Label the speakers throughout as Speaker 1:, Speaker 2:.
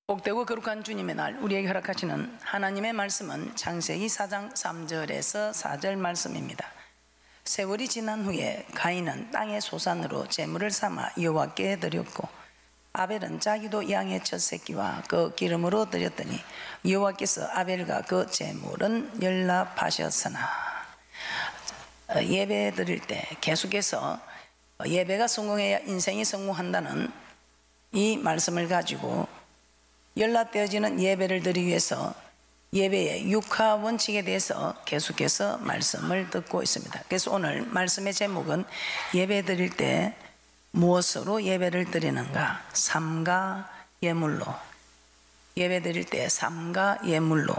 Speaker 1: 복되고 거룩한 주님의 날, 우리에게 허락하시는 하나님의 말씀은 창세기 4장 3절에서 4절 말씀입니다. 세월이 지난 후에 가인은 땅의 소산으로 제물을 삼아 여호와께 드렸고, 아벨은 자기도 양의 첫 새끼와 그 기름으로 드렸더니 여호와께서 아벨과 그 제물은 연락하셨으나, 예배 드릴 때 계속해서 예배가 성공해야 인생이 성공한다는 이 말씀을 가지고 연락되어지는 예배를 드리기 위해서 예배의 육하 원칙에 대해서 계속해서 말씀을 듣고 있습니다. 그래서 오늘 말씀의 제목은 예배 드릴 때 무엇으로 예배를 드리는가? 삶과 예물로. 예배 드릴 때 삶과 예물로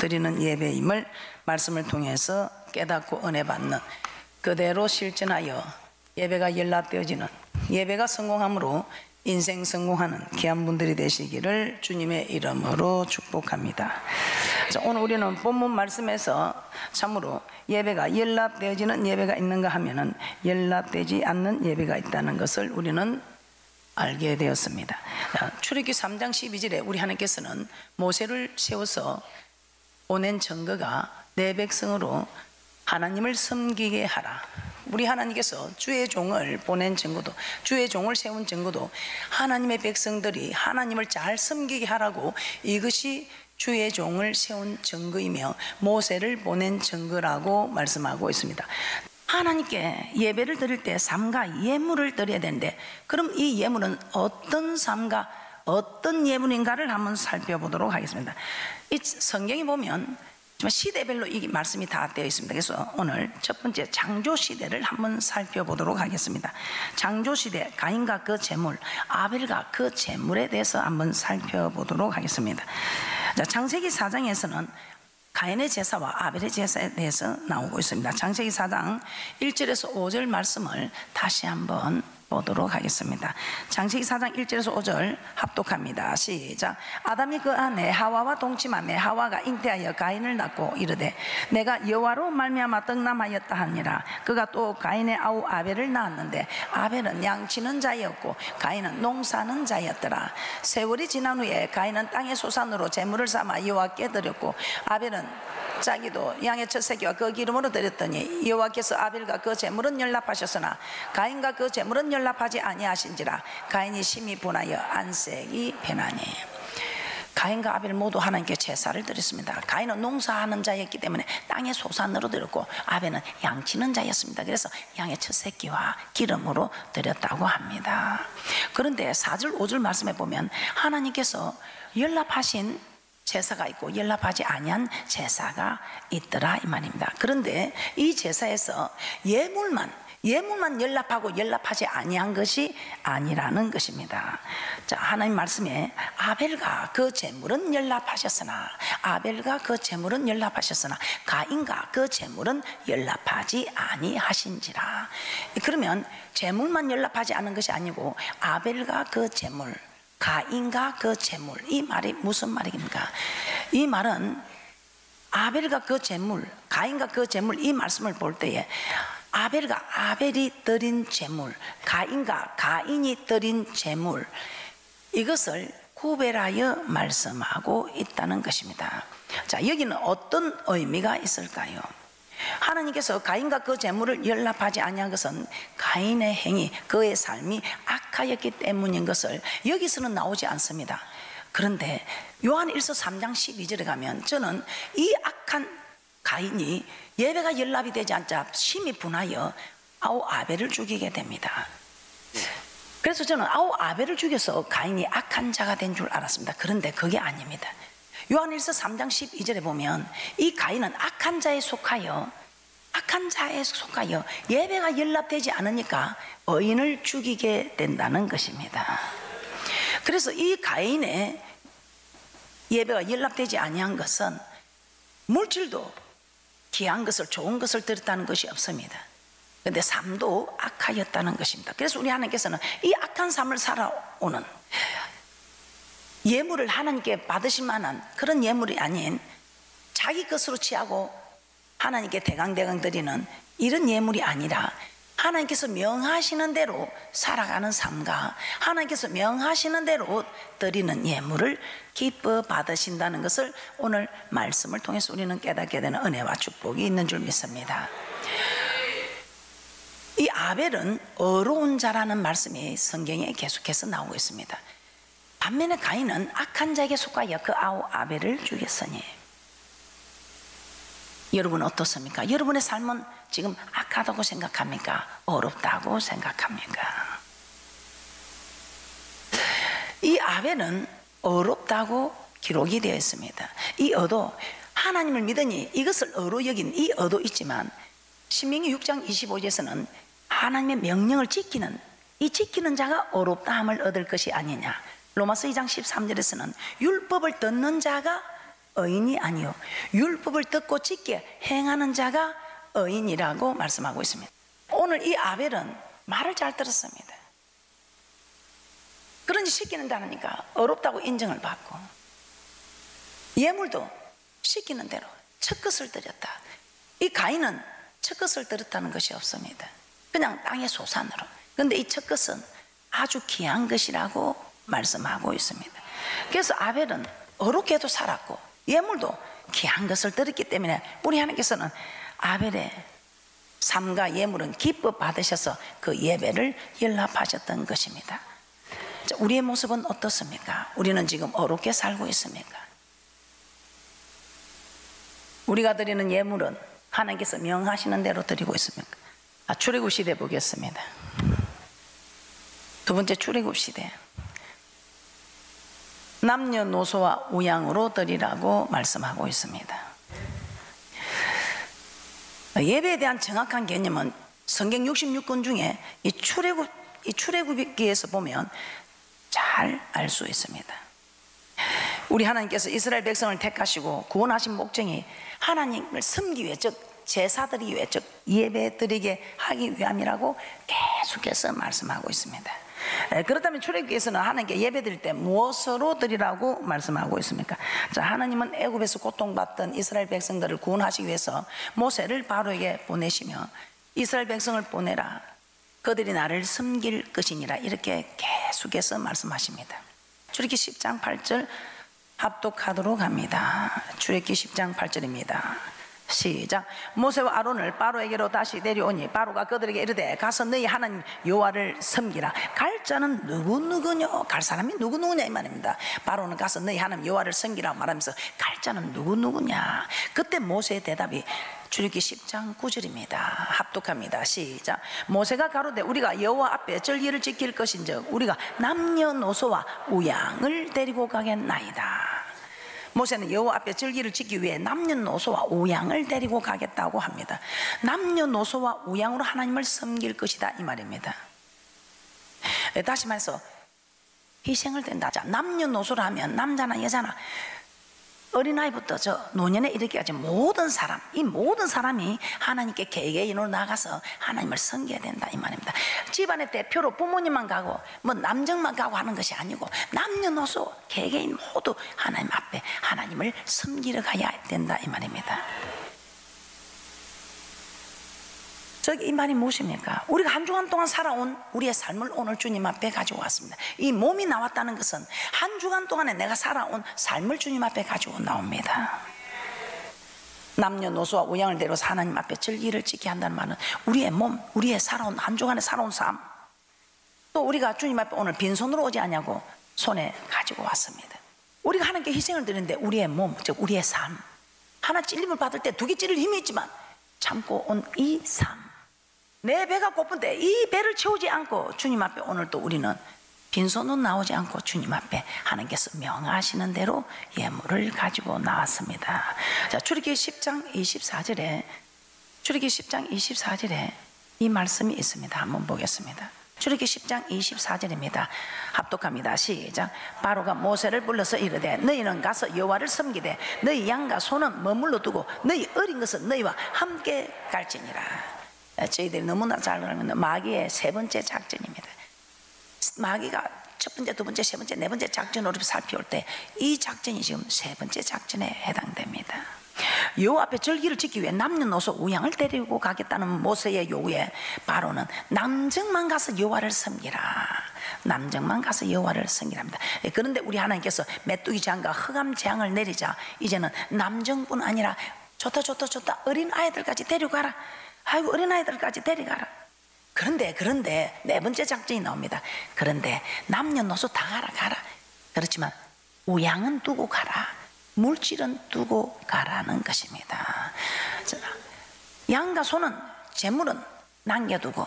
Speaker 1: 드리는 예배임을 말씀을 통해서 깨닫고 은혜 받는, 그대로 실천하여 예배가 연락되어지는, 예배가 성공함으로 인생 성공하는 귀한 분들이 되시기를 주님의 이름으로 축복합니다. 자, 오늘 우리는 본문 말씀에서 참으로 예배가 연락되어지는 예배가 있는가 하면은 연락되지 않는 예배가 있다는 것을 우리는 알게 되었습니다. 자, 출애굽기 3장 12절에 우리 하나님께서는 모세를 세워서 보낸 증거가 내 백성으로 하나님을 섬기게 하라. 우리 하나님께서 주의 종을 보낸 증거도, 주의 종을 세운 증거도 하나님의 백성들이 하나님을 잘 섬기게 하라고, 이것이 주의 종을 세운 증거이며 모세를 보낸 증거라고 말씀하고 있습니다. 하나님께 예배를 드릴 때 삶과 예물을 드려야 되는데, 그럼 이 예물은 어떤 삶과 어떤 예물인가를 한번 살펴보도록 하겠습니다. 이 성경에 보면 시대별로 이 말씀이 다 되어 있습니다. 그래서 오늘 첫 번째 창조 시대를 한번 살펴보도록 하겠습니다. 창조 시대, 가인과 그 제물, 아벨과 그 제물에 대해서 한번 살펴보도록 하겠습니다. 자, 창세기 4장에서는 가인의 제사와 아벨의 제사에 대해서 나오고 있습니다. 창세기 4장 1절에서 5절 말씀을 다시 한번 보도록 하겠습니다. 창세기 4장 1절에서 5절 합독합니다. 시작. 아담이 그 아내 하와와 동침하매 하와가 잉태하여 가인을 낳고 이르되 내가 여호와로 말미암아 덕남하였다 하니라. 그가 또 가인의 아우 아벨을 낳았는데 아벨은 양치는 자였고 가인은 농사는 자였더라. 세월이 지난 후에 가인은 땅의 소산으로 제물을 삼아 여호와께 드렸고 아벨은 자기도 양의 첫 새끼와 그 기름으로 드렸더니 여호와께서 아벨과 그 제물은 연락하셨으나 가인과 그 제물은 연락하지 아니하신지라. 가인이 심히 분하여 안색이 변하니. 가인과 아벨 모두 하나님께 제사를 드렸습니다. 가인은 농사하는 자였기 때문에 땅의 소산으로 드렸고 아벨은 양치는 자였습니다. 그래서 양의 첫 새끼와 기름으로 드렸다고 합니다. 그런데 4절 5절 말씀에 보면 하나님께서 연락하신 제사가 있고 연락하지 아니한 제사가 있더라 이 말입니다. 그런데 이 제사에서 예물만 연락하고 연락하지 아니한 것이 아니라는 것입니다. 자, 하나님 말씀에 아벨과 그 제물은 연락하셨으나 아벨과 그 제물은 연락하셨으나 가인과 그 제물은 연락하지 아니하신지라. 그러면 제물만 연락하지 않은 것이 아니고 아벨과 그 제물, 가인과 그 제물, 이 말이 무슨 말입니까? 이 말은 아벨과 그 제물, 가인과 그 제물, 이 말씀을 볼 때에 아벨과 아벨이 드린 제물, 가인과 가인이 드린 제물, 이것을 구별하여 말씀하고 있다는 것입니다. 자, 여기는 어떤 의미가 있을까요? 하나님께서 가인과 그 제물을 연락하지 아니한 것은 가인의 행위, 그의 삶이 악하였기 때문인 것을 여기서는 나오지 않습니다. 그런데 요한 1서 3장 12절에 가면 저는 이 악한 가인이 예배가 연락이 되지 않자 심히 분하여 아우 아벨을 죽이게 됩니다. 그래서 저는 아우 아벨을 죽여서 가인이 악한 자가 된 줄 알았습니다. 그런데 그게 아닙니다. 요한 1서 3장 12절에 보면 이 가인은 악한 자에 속하여 예배가 연락되지 않으니까 의인을 죽이게 된다는 것입니다. 그래서 이 가인의 예배가 연락되지 아니한 것은 물질도 귀한 것을, 좋은 것을 드렸다는 것이 없습니다. 그런데 삶도 악하였다는 것입니다. 그래서 우리 하나님께서는 이 악한 삶을 살아오는 예물을 하나님께 받으실 만한 그런 예물이 아닌 자기 것으로 취하고 하나님께 대강대강 드리는 이런 예물이 아니라 하나님께서 명하시는 대로 살아가는 삶과 하나님께서 명하시는 대로 드리는 예물을 기뻐 받으신다는 것을 오늘 말씀을 통해서 우리는 깨닫게 되는 은혜와 축복이 있는 줄 믿습니다. 이 아벨은 어려운 자라는 말씀이 성경에 계속해서 나오고 있습니다. 반면에 가인은 악한 자에게 속하여 그 아우 아벨을 죽였으니. 여러분 어떻습니까? 여러분의 삶은 지금 악하다고 생각합니까? 어렵다고 생각합니까? 이 아벨은 어렵다고 기록이 되어 있습니다. 이 어도 하나님을 믿으니 이것을 어로 여긴 이 어도 있지만 신명기 6장 25절에서는 하나님의 명령을 지키는 이 지키는 자가 어렵다함을 얻을 것이 아니냐. 로마서 2장 13절에서는 율법을 듣는 자가 의인이 아니요 율법을 듣고 지켜 행하는 자가 의인이라고 말씀하고 있습니다. 오늘 이 아벨은 말을 잘 들었습니다. 그런지 시키는 자니까 어렵다고 인정을 받고 예물도 시키는 대로 첫 것을 드렸다. 이 가인은 첫 것을 드렸다는 것이 없습니다. 그냥 땅의 소산으로. 그런데 이 첫 것은 아주 귀한 것이라고 말씀하고 있습니다. 그래서 아벨은 어렵게도 살았고 예물도 귀한 것을 드렸기 때문에 우리 하나님께서는 아벨의 삶과 예물은 기뻐 받으셔서 그 예배를 연락하셨던 것입니다. 자, 우리의 모습은 어떻습니까? 우리는 지금 어렵게 살고 있습니까? 우리가 드리는 예물은 하나님께서 명하시는 대로 드리고 있습니까? 출애굽 시대 보겠습니다. 두 번째 출애굽 시대. 남녀노소와 우양으로 드리라고 말씀하고 있습니다. 예배에 대한 정확한 개념은 성경 66권 중에 이 출애굽기에서 보면 잘 알 수 있습니다. 우리 하나님께서 이스라엘 백성을 택하시고 구원하신 목적이 하나님을 섬기기 위해, 즉 제사드리기 위해, 즉 예배드리게 하기 위함이라고 계속해서 말씀하고 있습니다. 그렇다면 출애굽기에서는 하나님께 예배드릴 때 무엇으로 드리라고 말씀하고 있습니까? 자, 하나님은 애굽에서 고통받던 이스라엘 백성들을 구원하시기 위해서 모세를 바로에게 보내시며 이스라엘 백성을 보내라, 그들이 나를 섬길 것이니라, 이렇게 계속해서 말씀하십니다. 출애굽기 10장 8절 합독하도록 합니다. 출애굽기 10장 8절입니다. 시작. 모세와 아론을 바로에게로 다시 데려오니 바로가 그들에게 이르되 가서 너희 하나님 여호와를 섬기라. 갈 자는 누구누구냐? 갈 사람이 누구누구냐 이 말입니다. 바로는 가서 너희 하나님 여호와를 섬기라 말하면서 갈 자는 누구누구냐. 그때 모세의 대답이 출애굽기 10장 9절입니다. 합독합니다. 시작. 모세가 가로되 우리가 여호와 앞에 절기를 지킬 것인즉 우리가 남녀노소와 우양을 데리고 가겠나이다. 모세는 여호와 앞에 절기를 지키기 위해 남녀노소와 우양을 데리고 가겠다고 합니다. 남녀노소와 우양으로 하나님을 섬길 것이다 이 말입니다. 다시 말해서 희생을 된다. 자, 남녀노소로 하면 남자나 여자나 어린아이부터 저 노년에 이르기까지 모든 사람, 이 모든 사람이 하나님께 개개인으로 나가서 하나님을 섬겨야 된다 이 말입니다. 집안의 대표로 부모님만 가고 뭐 남정만 가고 하는 것이 아니고 남녀노소 개개인 모두 하나님 앞에 하나님을 섬기러 가야 된다 이 말입니다. 이 말이 무엇입니까? 우리가 한 주간 동안 살아온 우리의 삶을 오늘 주님 앞에 가지고 왔습니다. 이 몸이 나왔다는 것은 한 주간 동안에 내가 살아온 삶을 주님 앞에 가지고 나옵니다. 남녀노소와 우양을 데려서 하나님 앞에 절기를 지켜야 한다는 말은 우리의 몸, 우리의 살아온 한 주간에 살아온 삶, 또 우리가 주님 앞에 오늘 빈손으로 오지 않냐고 손에 가지고 왔습니다. 우리가 하나님께 희생을 드리는데 우리의 몸, 즉 우리의 삶, 하나 찔림을 받을 때 두 개 찔릴 힘이 있지만 참고 온 이 삶, 내 배가 고픈데 이 배를 채우지 않고 주님 앞에 오늘 또 우리는 빈손으로 나오지 않고 주님 앞에 하나님께서 명하시는 대로 예물을 가지고 나왔습니다. 자, 출애굽기 10장 24절에 출애굽기 10장 24절에 이 말씀이 있습니다. 한번 보겠습니다. 출애굽기 10장 24절입니다. 합독합니다. 시작. 바로가 모세를 불러서 이르되 너희는 가서 여호와를 섬기되 너희 양과 소는 머물러 두고 너희 어린 것은 너희와 함께 갈지니라. 저희들이 너무나 잘 알면 마귀의 세 번째 작전입니다. 마귀가 첫 번째, 두 번째, 세 번째, 네 번째 작전으로 살펴올 때 이 작전이 지금 세 번째 작전에 해당됩니다. 여호와 앞에 절기를 지키기 위해 남녀노소 우양을 데리고 가겠다는 모세의 요구에 바로는 남정만 가서 여호와를 섬기라, 남정만 가서 여호와를 섬기랍니다. 그런데 우리 하나님께서 메뚜기 재앙과 흑암 재앙을 내리자 이제는 남정뿐 아니라 좋다 어린 아이들까지 데려가라. 아이고 어린 아이들까지 데려가라. 그런데 네 번째 작전이 나옵니다. 그런데 남녀노소 다 가라. 그렇지만 우양은 두고 가라, 물질은 두고 가라는 것입니다. 양과 소는 재물은 남겨두고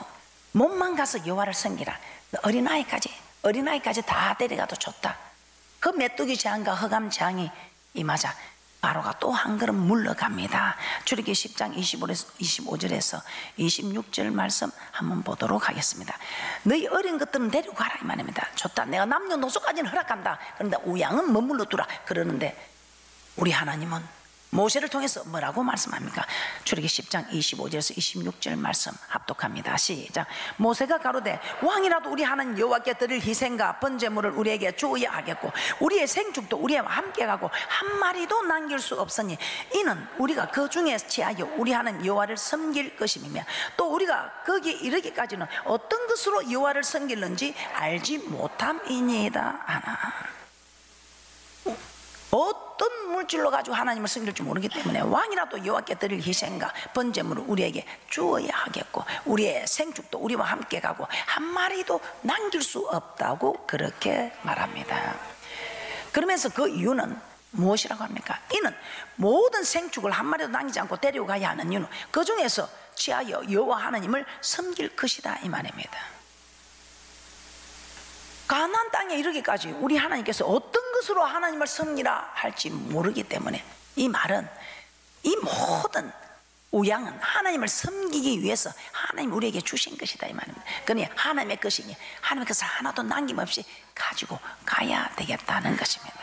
Speaker 1: 몸만 가서 여호와를 섬기라. 어린아이까지 다 데려가도 좋다. 그 메뚜기 재앙과 흑암 재앙이 임하자 바로가 또 한 걸음 물러갑니다. 출애굽기 10장 25절에서 26절 말씀 한번 보도록 하겠습니다. 너희 어린 것들은 데리고 가라 이 말입니다. 좋다, 내가 남녀노소까지는 허락한다. 그런데 우양은 머물러 두라. 그러는데 우리 하나님은 모세를 통해서 뭐라고 말씀합니까? 출애굽기 10장 25절에서 26절 말씀 합독합니다. 시작. 모세가 가로되 왕이라도 우리 하나님 여호와께 드릴 희생과 번제물을 우리에게 주어야 하겠고 우리의 생축도 우리와 함께 가고 한 마리도 남길 수 없으니 이는 우리가 그 중에 취하여 우리 하나님 여호와를 섬길 것임이며 또 우리가 거기에 이르기까지는 어떤 것으로 여호와를 섬길는지 알지 못함이니이다 하나. 어떤 물질로 가지고 하나님을 섬길지 모르기 때문에 왕이라도 여호와께 드릴 희생과 번제물을 우리에게 주어야 하겠고 우리의 생축도 우리와 함께 가고 한 마리도 남길 수 없다고 그렇게 말합니다. 그러면서 그 이유는 무엇이라고 합니까? 이는 모든 생축을 한 마리도 남기지 않고 데려가야 하는 이유는 그 중에서 취하여 여호와 하나님을 섬길 것이다 이 말입니다. 가나안 땅에 이르기까지 우리 하나님께서 어떤 것으로 하나님을 섬기라 할지 모르기 때문에 이 말은 이 모든 우양은 하나님을 섬기기 위해서 하나님 우리에게 주신 것이다 이 말입니다. 그러니 하나님의 것이니 하나님께서 하나도 남김없이 가지고 가야 되겠다는 것입니다.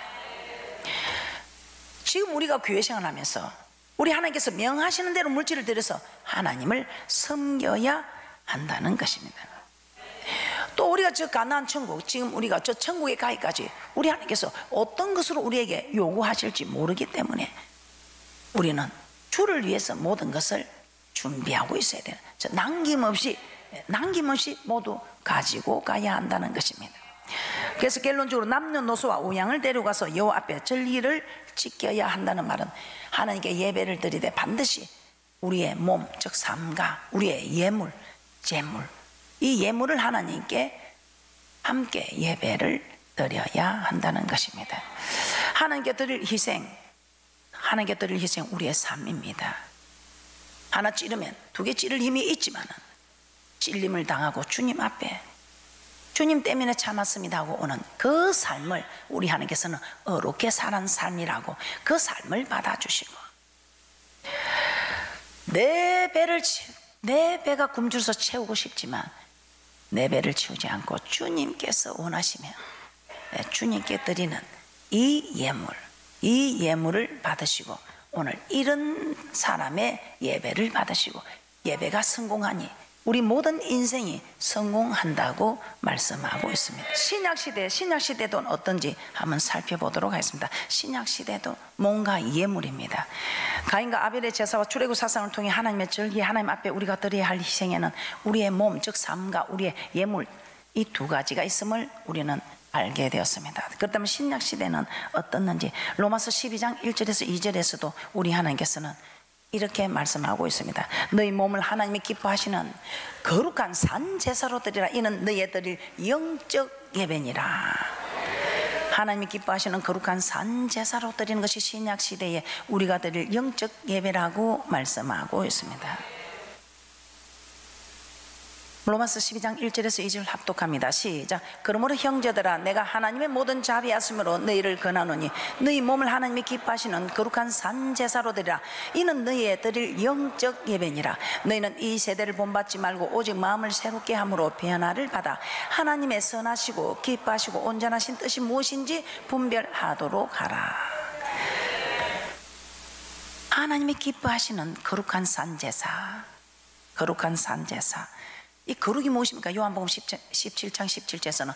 Speaker 1: 지금 우리가 교회 생활하면서 우리 하나님께서 명하시는 대로 물질을 들여서 하나님을 섬겨야 한다는 것입니다. 또 우리가 저 가나안 천국, 지금 우리가 저 천국에 가기까지 우리 하나님께서 어떤 것으로 우리에게 요구하실지 모르기 때문에 우리는 주를 위해서 모든 것을 준비하고 있어야 돼요. 남김없이 모두 가지고 가야 한다는 것입니다. 그래서 결론적으로 남녀노소와 우양을 데려가서 여호와 앞에 절기를 지켜야 한다는 말은 하나님께 예배를 드리되 반드시 우리의 몸, 즉 삶과 우리의 예물, 재물, 이 예물을 하나님께 함께 예배를 드려야 한다는 것입니다. 하나님께 드릴 희생 우리의 삶입니다. 하나 찌르면 두 개 찌를 힘이 있지만은 찔림을 당하고 주님 앞에 주님 때문에 참았습니다 하고 오는 그 삶을 우리 하나님께서는 어렵게 사는 삶이라고 그 삶을 받아주시고 내 배가 굶주려서 채우고 싶지만 내 배를 채우지 않고 주님께서 원하시면 주님께 드리는 이 예물을 받으시고 오늘 이런 사람의 예배를 받으시고 예배가 성공하니 우리 모든 인생이 성공한다고 말씀하고 있습니다. 신약시대도 어떤지 한번 살펴보도록 하겠습니다. 신약시대도 뭔가 예물입니다. 가인과 아벨의 제사와 출애굽 사상을 통해 하나님의 절기, 하나님 앞에 우리가 드려야 할 희생에는 우리의 몸, 즉 삶과 우리의 예물 이 두 가지가 있음을 우리는 알게 되었습니다. 그렇다면 신약시대는 어떻는지 로마서 12장 1절에서 2절에서도 우리 하나님께서는 이렇게 말씀하고 있습니다. 너희 몸을 하나님이 기뻐하시는 거룩한 산 제사로 드리라. 이는 너희의 드릴 영적 예배니라. 하나님이 기뻐하시는 거룩한 산 제사로 드리는 것이 신약 시대에 우리가 드릴 영적 예배라고 말씀하고 있습니다. 로마서 12장 1절에서 2절 합독합니다. 시작. 그러므로 형제들아 내가 하나님의 모든 자비하심으로 너희를 권하노니 너희 몸을 하나님이 기뻐하시는 거룩한 산 제사로 드리라. 이는 너희의 드릴 영적 예배니라. 너희는 이 세대를 본받지 말고 오직 마음을 새롭게 함으로 변화를 받아 하나님의 선하시고 기뻐하시고 온전하신 뜻이 무엇인지 분별하도록 하라. 하나님이 기뻐하시는 거룩한 산 제사, 거룩한 산 제사. 이 거룩이 무엇입니까? 요한복음 17장 17절에서는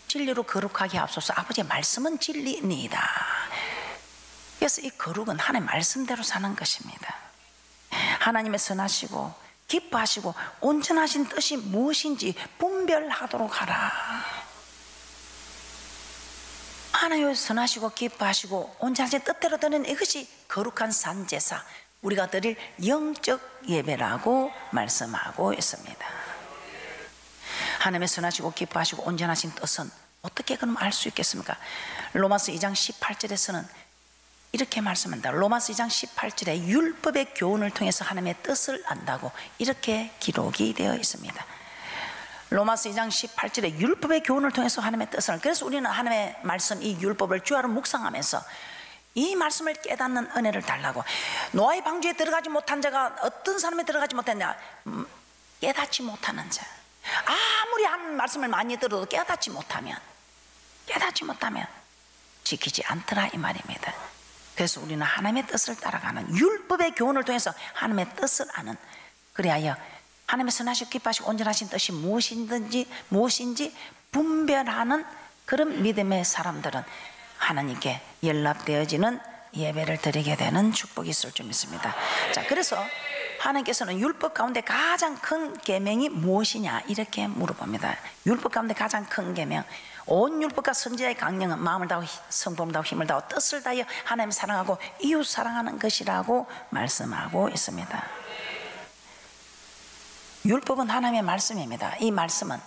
Speaker 1: 진리로 거룩하게 하옵소서. 아버지의 말씀은 진리니이다. 그래서 이 거룩은 하나님의 말씀대로 사는 것입니다. 하나님의 선하시고 기뻐하시고 온전하신 뜻이 무엇인지 분별하도록 하라. 하나님의 선하시고 기뻐하시고 온전하신 뜻대로 드리는 이것이 거룩한 산제사, 우리가 드릴 영적 예배라고 말씀하고 있습니다. 하나님의 선하시고 기뻐하시고 온전하신 뜻은 어떻게 그럼 알 수 있겠습니까? 로마서 2장 18절에서는 이렇게 말씀한다. 로마서 2장 18절에 율법의 교훈을 통해서 하나님의 뜻을 안다고 이렇게 기록이 되어 있습니다. 로마서 2장 18절에 율법의 교훈을 통해서 하나님의 뜻을, 그래서 우리는 하나님의 말씀, 이 율법을 주야로 묵상하면서 이 말씀을 깨닫는 은혜를 달라고. 노아의 방주에 들어가지 못한 자가 어떤 사람이 들어가지 못했냐? 깨닫지 못하는 자. 아무리 하나님 말씀을 많이 들어도 깨닫지 못하면 지키지 않더라 이 말입니다. 그래서 우리는 하나님의 뜻을 따라가는, 율법의 교훈을 통해서 하나님의 뜻을 아는, 그래야 하나님의 선하시고 기뻐하시고 온전하신 뜻이 무엇인지 분별하는 그런 믿음의 사람들은 하나님께 연락되어지는 예배를 드리게 되는 축복이 있을 줄 믿습니다. 자, 그래서 하나님께서는 율법 가운데 가장 큰 계명이 무엇이냐 이렇게 물어봅니다. 율법 가운데 가장 큰 계명, 온 율법과 선지자의 강령은 마음을 다하고 성품을 다하고 힘을 다하고 뜻을 다하여 하나님을 사랑하고 이웃 사랑하는 것이라고 말씀하고 있습니다. 율법은 하나님의 말씀입니다. 이 말씀은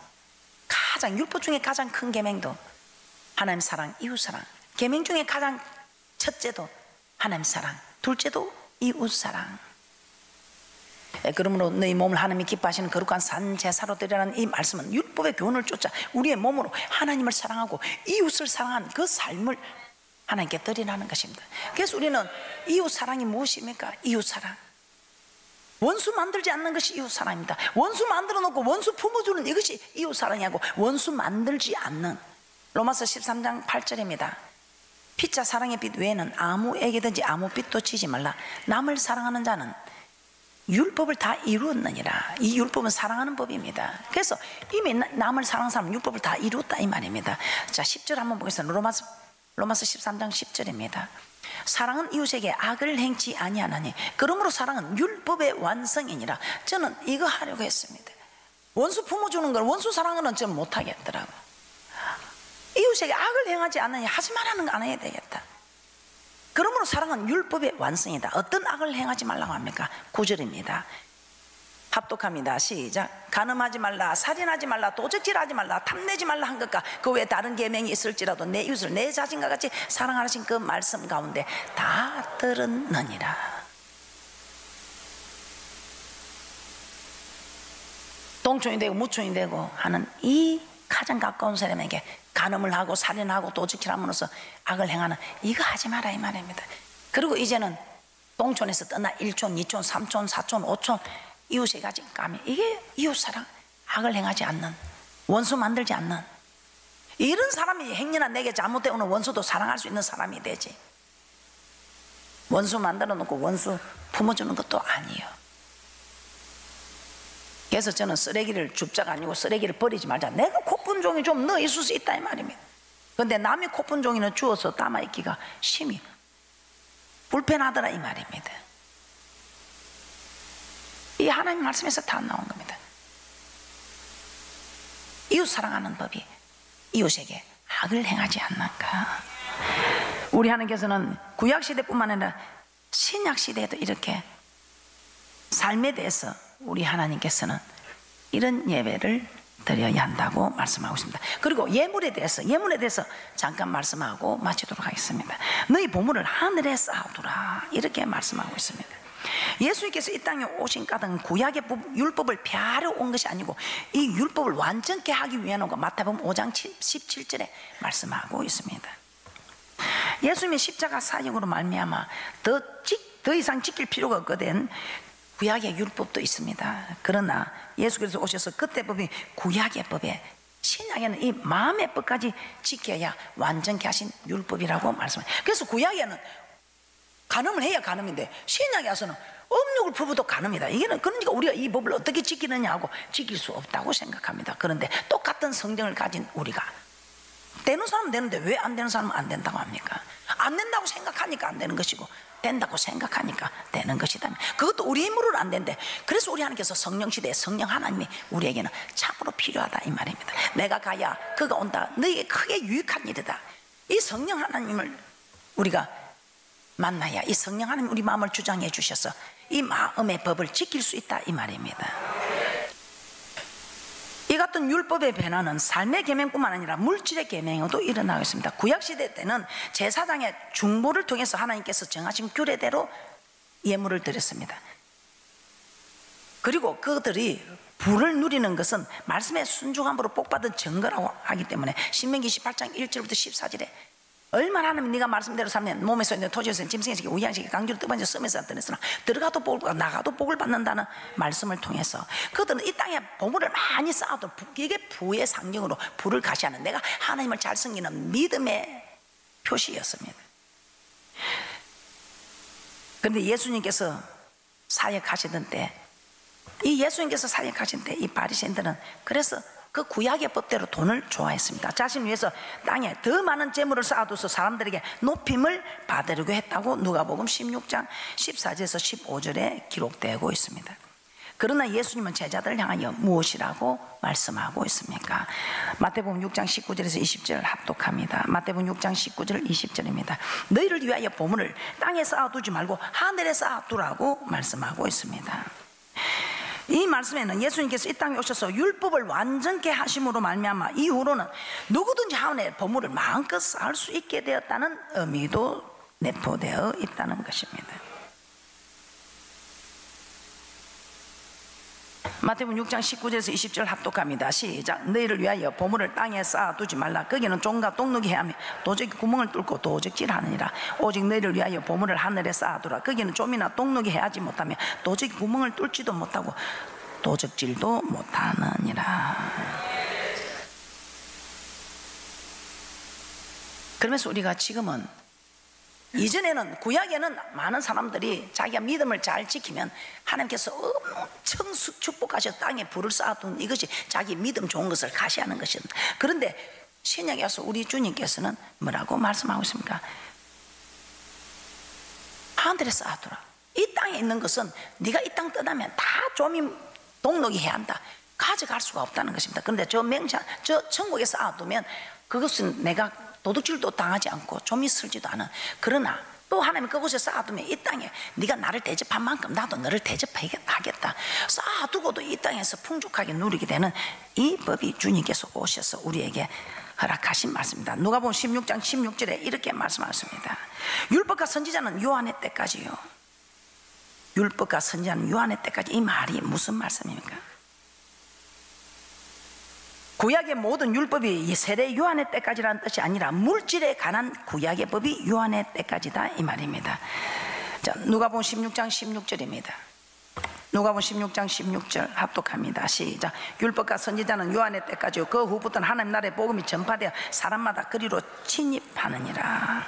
Speaker 1: 율법 중에 가장 큰 계명도 하나님 사랑, 이웃 사랑, 계명 중에 가장 첫째도 하나님 사랑, 둘째도 이웃 사랑. 그러므로 너희 몸을 하나님이 기뻐하시는 거룩한 산 제사로 드리라는 이 말씀은 율법의 교훈을 쫓아 우리의 몸으로 하나님을 사랑하고 이웃을 사랑하는 그 삶을 하나님께 드리라는 것입니다. 그래서 우리는 이웃 사랑이 무엇입니까? 이웃 사랑, 원수 만들지 않는 것이 이웃 사랑입니다. 원수 만들어 놓고 원수 품어주는 이것이 이웃 사랑이고, 원수 만들지 않는, 로마서 13장 8절입니다. 피자 사랑의 빛 외에는 아무에게든지 아무 빛도 치지 말라. 남을 사랑하는 자는 율법을 다 이루었느니라. 이 율법은 사랑하는 법입니다. 그래서 이미 남을 사랑하는 사람은 율법을 다 이루었다 이 말입니다. 자, 10절 한번 보겠습니다. 로마서 13장 10절입니다. 사랑은 이웃에게 악을 행치 아니하나니 그러므로 사랑은 율법의 완성이니라. 저는 이거 하려고 했습니다. 원수 품어주는 걸, 원수 사랑은 저는 못하겠더라고. 이웃에게 악을 행하지 않느니 하지 말라는 거 안 해야 되겠다. 그러므로 사랑은 율법의 완성이다. 어떤 악을 행하지 말라고 합니까? 9절입니다. 합독합니다. 시작. 간음하지 말라, 살인하지 말라, 도적질하지 말라, 탐내지 말라 한 것과 그 외에 다른 계명이 있을지라도 내 이웃을 내 자신과 같이 사랑하신 그 말씀 가운데 다 들었느니라. 동촌이 되고 무촌이 되고 하는 이 가장 가까운 사람에게 간음을 하고 살인하고 도적질함으로써 악을 행하는 이거 하지 마라 이 말입니다. 그리고 이제는 동촌에서 떠나 1촌, 2촌, 3촌, 4촌, 5촌 이웃에 가지 까면 이게 이웃사랑, 악을 행하지 않는, 원수 만들지 않는 이런 사람이 행여나 내게 잘못되어 오는 원수도 사랑할 수 있는 사람이 되지. 원수 만들어 놓고 원수 품어주는 것도 아니에요. 그래서 저는 쓰레기를 줍자가 아니고 쓰레기를 버리지 말자. 내가 코푼 종이 좀 넣어 있을 수 있다 이 말입니다. 그런데 남의 코푼 종이는 주워서 담아있기가 심히 불편하더라 이 말입니다. 이 하나님 말씀에서 다 나온 겁니다. 이웃 사랑하는 법이 이웃에게 악을 행하지 않는가. 우리 하나님께서는 구약시대뿐만 아니라 신약시대에도 이렇게 삶에 대해서 우리 하나님께서는 이런 예배를 드려야 한다고 말씀하고 있습니다. 그리고 예물에 대해서 잠깐 말씀하고 마치도록 하겠습니다. 너희 보물을 하늘에 쌓아두라 이렇게 말씀하고 있습니다. 예수님께서 이 땅에 오신 까닭은 구약의 율법을 폐하러 온 것이 아니고 이 율법을 완전케 하기 위한 거 마태복음 5장 17절에 말씀하고 있습니다. 예수님의 십자가 사역으로 말미암아 더 이상 지킬 필요가 없거든. 구약의 율법도 있습니다. 그러나 예수께서 오셔서 그때 법이 구약의 법에, 신약에는 이 마음의 법까지 지켜야 완전케 하신 율법이라고 말씀합니다. 그래서 구약에는 간음을 해야 간음인데 신약에 와서는 음욕을 부부도 간음이다. 이게는 그러니까 우리가 이 법을 어떻게 지키느냐 하고 지킬 수 없다고 생각합니다. 그런데 똑같은 성경을 가진 우리가 되는 사람은 되는데 왜 안 되는 사람은 안 된다고 합니까? 안 된다고 생각하니까 안 되는 것이고 된다고 생각하니까 되는 것이다. 그것도 우리 힘으로는 안 된대. 그래서 우리 하나님께서 성령 시대에 성령 하나님이 우리에게는 참으로 필요하다 이 말입니다. 내가 가야 그가 온다. 너에게 크게 유익한 일이다. 이 성령 하나님을 우리가 만나야 이 성령 하나님 우리 마음을 주장해 주셔서 이 마음의 법을 지킬 수 있다 이 말입니다. 이 같은 율법의 변화는 삶의 계명뿐만 아니라 물질의 계명에도 일어나고 있습니다. 구약시대 때는 제사장의 중보를 통해서 하나님께서 정하신 규례대로 예물을 드렸습니다. 그리고 그들이 부를 누리는 것은 말씀의 순종함으로 복받은 증거라고 하기 때문에 신명기 18장 1절부터 14절에 얼마나 하나님 네가 말씀대로 살면 몸에서 있는 토지에서 있는 짐승에서 우양식에 강주를 떠번져 쓰면서 떠냈으나 들어가도 복을 나가도 복을 받는다는 말씀을 통해서 그들은 이 땅에 보물을 많이 쌓아도 이게 부의 상징으로 부를 가시하는 내가 하나님을 잘 섬기는 믿음의 표시였습니다. 그런데 예수님께서 사역하시던 때 이 예수님께서 사역하신 때 이 바리새인들은 그래서 그 구약의 법대로 돈을 좋아했습니다. 자신을 위해서 땅에 더 많은 재물을 쌓아둬서 사람들에게 높임을 받으려고 했다고 누가복음 16장 14절에서 15절에 기록되고 있습니다. 그러나 예수님은 제자들을 향하여 무엇이라고 말씀하고 있습니까? 마태복음 6장 19절에서 20절 합독합니다. 마태복음 6장 19절 20절입니다. 너희를 위하여 보물을 땅에 쌓아두지 말고 하늘에 쌓아두라고 말씀하고 있습니다. 이 말씀에는 예수님께서 이 땅에 오셔서 율법을 완전케 하심으로 말미암아 이후로는 누구든지 하늘에 보물을 마음껏 쌓을 수 있게 되었다는 의미도 내포되어 있다는 것입니다. 마태복음 6장 19절에서 20절 합독합니다. 시작. 너희를 위하여 보물을 땅에 쌓아두지 말라. 거기는 종과 똥누기 해하며 도적이 구멍을 뚫고 도적질하느니라. 오직 너희를 위하여 보물을 하늘에 쌓아두라. 거기는 좀이나 똥누기 해하지 못하며 도적이 구멍을 뚫지도 못하고 도적질도 못하느니라. 그러면서 우리가 지금은 이전에는 구약에는 많은 사람들이 자기가 믿음을 잘 지키면 하나님께서 엄청 축복하셔서 땅에 불을 쌓아둔 이것이 자기 믿음 좋은 것을 가시하는 것이었는데 그런데 신약에 와서 우리 주님께서는 뭐라고 말씀하고 있습니까? 하늘에 쌓아두라. 이 땅에 있는 것은 네가 이 땅 떠나면 다 좀이 동록이 해야 한다. 가져갈 수가 없다는 것입니다. 그런데 저 천국에 쌓아두면 그것은 내가 도둑질도 당하지 않고 좀이 슬지도 않은 그러나 또 하나님 그곳에 쌓아두면 이 땅에 네가 나를 대접한 만큼 나도 너를 대접하겠다. 쌓아두고도 이 땅에서 풍족하게 누리게 되는 이 법이 주님께서 오셔서 우리에게 허락하신 말씀입니다. 누가복음 16장 16절에 이렇게 말씀하셨습니다. 율법과 선지자는 요한의 때까지요. 율법과 선지자는 요한의 때까지. 이 말이 무슨 말씀입니까? 구약의 모든 율법이 세례 요한의 때까지라는 뜻이 아니라 물질에 관한 구약의 법이 요한의 때까지다 이 말입니다. 자, 누가복음 16장 16절입니다. 누가복음 16장 16절 합독합니다. 시작. 율법과 선지자는 요한의 때까지요. 그 후부터는 하나님 나라의 복음이 전파되어 사람마다 그리로 침입하느니라.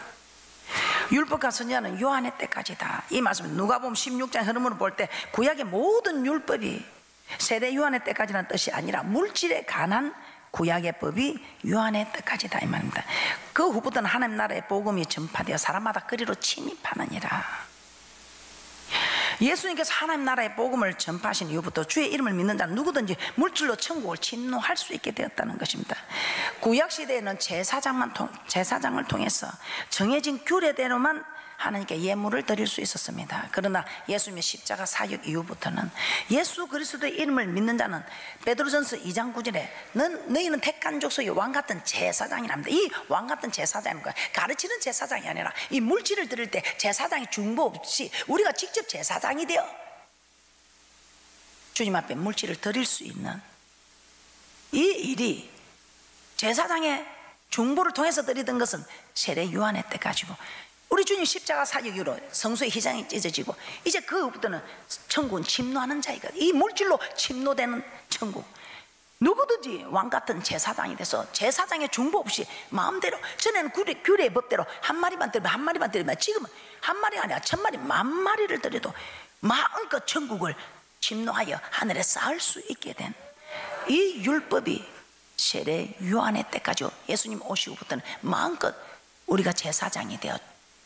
Speaker 1: 율법과 선지자는 요한의 때까지다. 이 말씀은 누가복음 16장 흐름으로 볼 때 구약의 모든 율법이 세례 요한의 때까지라는 뜻이 아니라 물질에 관한 구약의 법이 요한의 때까지다 이 말입니다. 그 후부터는 하나님 나라의 복음이 전파되어 사람마다 그리로 침입하느니라. 예수님께서 하나님 나라의 복음을 전파하신 이후부터 주의 이름을 믿는 자는 누구든지 물질로 천국을 침노할 수 있게 되었다는 것입니다. 구약시대에는 제사장을 통해서 정해진 규례대로만 하나님께 예물을 드릴 수 있었습니다. 그러나 예수님의 십자가 사역 이후부터는 예수 그리스도의 이름을 믿는 자는 베드로전서 2장 9절에 너희는 택한 족속의 왕같은 제사장이랍니다. 이 왕같은 제사장인 거야. 가르치는 제사장이 아니라 이 물질을 드릴 때 제사장이 중보 없이 우리가 직접 제사장이 되어 주님 앞에 물질을 드릴 수 있는 이 일이 제사장의 중보를 통해서 드리던 것은 세례 요한의 때까지고 우리 주님 십자가 사역 이후로 성소의 휘장이 찢어지고 이제 그부터는 천국은 침노하는 자이거든. 이 물질로 침노되는 천국. 누구든지 왕같은 제사장이 돼서 제사장의 중보 없이 마음대로 전에는 규례의 법대로 한 마리만 드리면 한 마리만 드리면 지금은 한 마리가 아니라 1000마리 만 마리를 드려도 마음껏 천국을 침노하여 하늘에 쌓을 수 있게 된 이 율법이 세례 요한의 때까지 예수님 오시고부터는 마음껏 우리가 제사장이 되어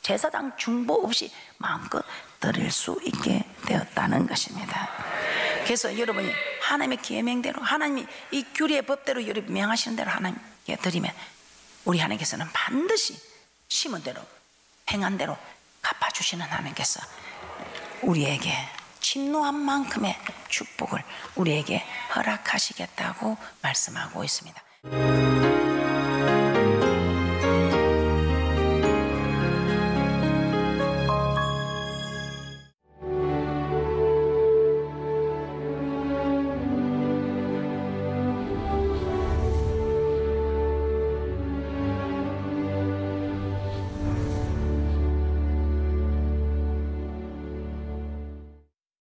Speaker 1: 제사장 중보 없이 마음껏 드릴 수 있게 되었다는 것입니다. 그래서 여러분이 하나님의 계명대로 하나님이 이 규례의 법대로 여러분 명하시는 대로 하나님께 드리면 우리 하나님께서는 반드시 심은 대로 행한 대로 갚아주시는 하나님께서 우리에게 진노한 만큼의 축복을 우리에게 허락하시겠다고 말씀하고 있습니다.